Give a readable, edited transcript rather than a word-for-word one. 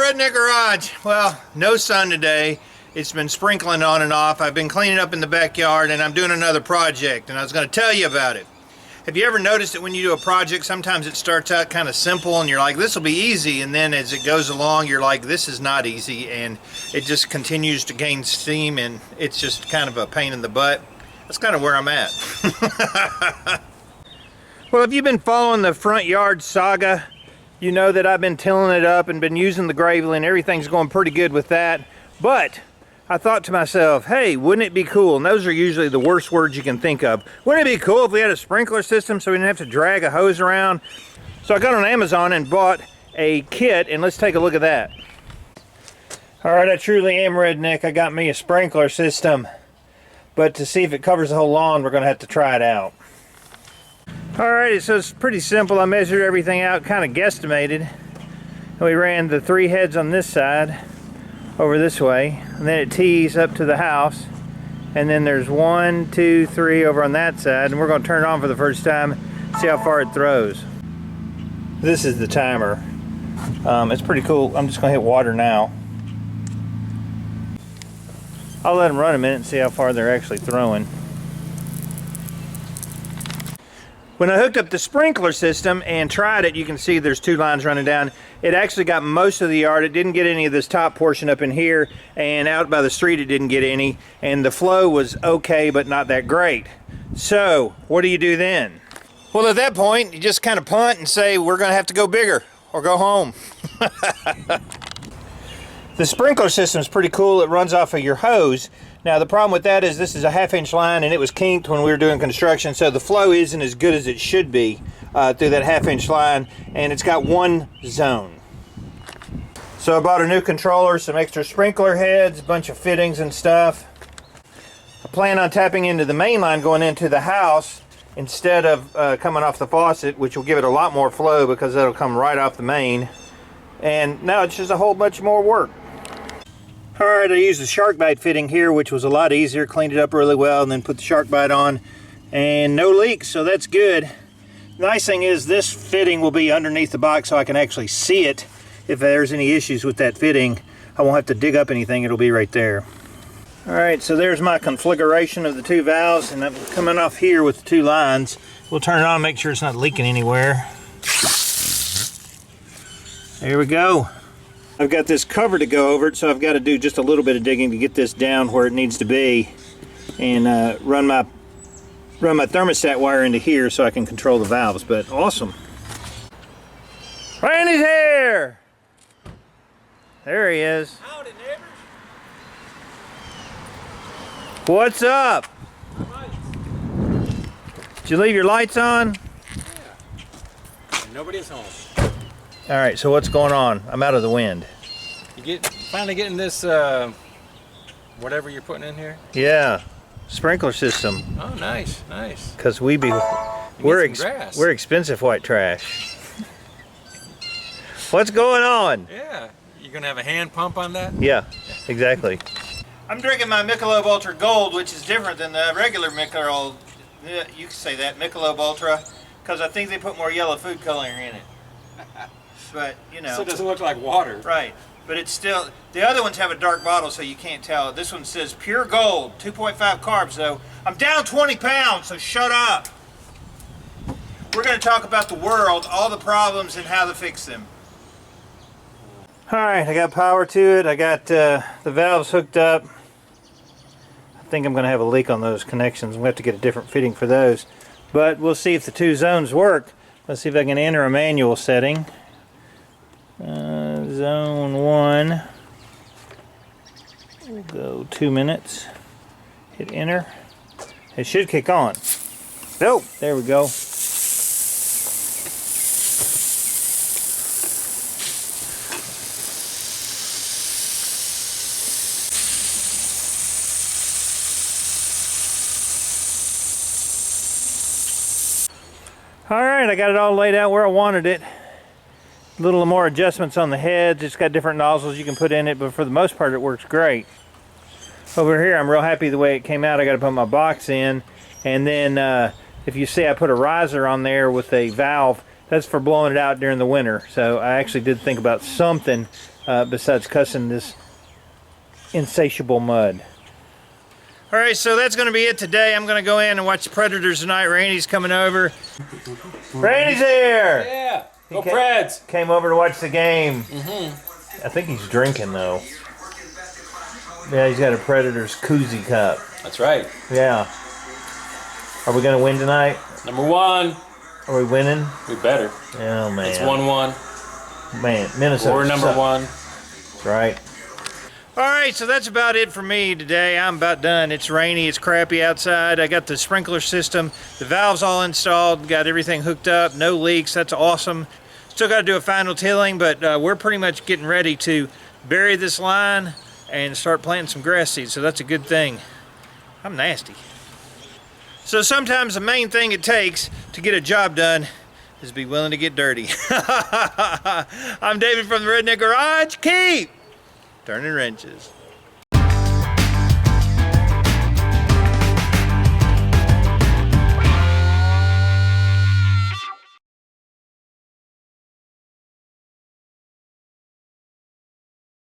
Redneck Garage. Well, no sun today. It's been sprinkling on and off. I've been cleaning up in the backyard and I'm doing another project and I was going to tell you about it. Have you ever noticed that when you do a project, sometimes it starts out kind of simple and you're like, this will be easy, and then as it goes along, you're like, this is not easy, and it just continues to gain steam and it's just kind of a pain in the butt. That's kind of where I'm at. Well, if you've been following the front yard saga, you know that I've been tilling it up and been using the gravel and everything's going pretty good with that. But I thought to myself, hey, wouldn't it be cool? And those are usually the worst words you can think of. Wouldn't it be cool if we had a sprinkler system so we didn't have to drag a hose around? So I got on Amazon and bought a kit, and let's take a look at that. All right, I truly am redneck. I got me a sprinkler system. But to see if it covers the whole lawn, we're going to have to try it out. Alrighty, so it's pretty simple. I measured everything out, kind of guesstimated. And we ran the 3 heads on this side over this way, and then it tees up to the house. And then there's 1, 2, 3 over on that side, and we're going to turn it on for the first time, see how far it throws. This is the timer. It's pretty cool. I'm just going to hit water now. I'll let them run a minute and see how far they're actually throwing. When I hooked up the sprinkler system and tried it, you can see there's 2 lines running down. It actually got most of the yard. It didn't get any of this top portion up in here, and out by the street it didn't get any, and the flow was okay but not that great. So what do you do then? Well, at that point you just kind of punt and say we're gonna have to go bigger or go home. The sprinkler system is pretty cool. It runs off of your hose. Now the problem with that is this is a 1/2-inch line and it was kinked when we were doing construction, so the flow isn't as good as it should be through that 1/2-inch line, and it's got 1 zone. So I bought a new controller, some extra sprinkler heads, a bunch of fittings and stuff. I plan on tapping into the main line going into the house instead of coming off the faucet, which will give it a lot more flow because that'll come right off the main. And now it's just a whole bunch more work. Alright, I used the shark bite fitting here, which was a lot easier. Cleaned it up really well and then put the shark bite on, and no leaks, so that's good. The nice thing is this fitting will be underneath the box so I can actually see it. If there's any issues with that fitting, I won't have to dig up anything, it'll be right there. Alright, so there's my configuration of the 2 valves, and I'm coming off here with the 2 lines. We'll turn it on and make sure it's not leaking anywhere. There we go. I've got this cover to go over it, so I've got to do just a little bit of digging to get this down where it needs to be, and run my thermostat wire into here so I can control the valves. But awesome. Randy's here! There he is. Howdy, neighbors. What's up? Lights. Did you leave your lights on? Yeah. Nobody's home. All right, so what's going on? I'm out of the wind. You finally getting this whatever you're putting in here? Yeah, sprinkler system. Oh, nice, nice. Because we're expensive white trash. What's going on? Yeah, you gonna have a hand pump on that? Yeah, exactly. I'm drinking my Michelob Ultra Gold, which is different than the regular Michelob. You can say that, Michelob Ultra, because I think they put more yellow food coloring in it. But, you know. So it doesn't look like water. Right. But it's still, the other ones have a dark bottle so you can't tell. This one says pure gold, 2.5 carbs though. I'm down 20 pounds, so shut up. We're going to talk about the world, all the problems and how to fix them. Alright, I got power to it. I got the valves hooked up. I think I'm going to have a leak on those connections. I'm going to have to get a different fitting for those. But we'll see if the 2 zones work. Let's see if I can enter a manual setting. Zone 1. We'll go 2 minutes. Hit enter. It should kick on. Nope. There we go. Alright, I got it all laid out where I wanted it. A little more adjustments on the heads. It's got different nozzles you can put in it, but for the most part it works great. Over here I'm real happy the way it came out. I got to put my box in, and then if you see I put a riser on there with a valve. That's for blowing it out during the winter. So I actually did think about something besides cussing this insatiable mud. All right, so that's going to be it today. I'm going to go in and watch the Predators tonight. Randy's coming over. Randy's here! Yeah! Go Preds! Came over to watch the game. I think he's drinking, though. Yeah, he's got a Predators koozie cup. That's right. Yeah. Are we going to win tonight? Number one. Are we winning? We better. Oh, man. It's 1-1. Man, Minnesota. We're number one. That's right. All right, so that's about it for me today. I'm about done. It's rainy, it's crappy outside. I got the sprinkler system, the valves all installed, got everything hooked up, no leaks. That's awesome. Still got to do a final tilling, but we're pretty much getting ready to bury this line and start planting some grass seeds, so that's a good thing. I'm nasty. So sometimes the main thing it takes to get a job done is be willing to get dirty. I'm David from the Redneck Garage. Keep turning wrenches.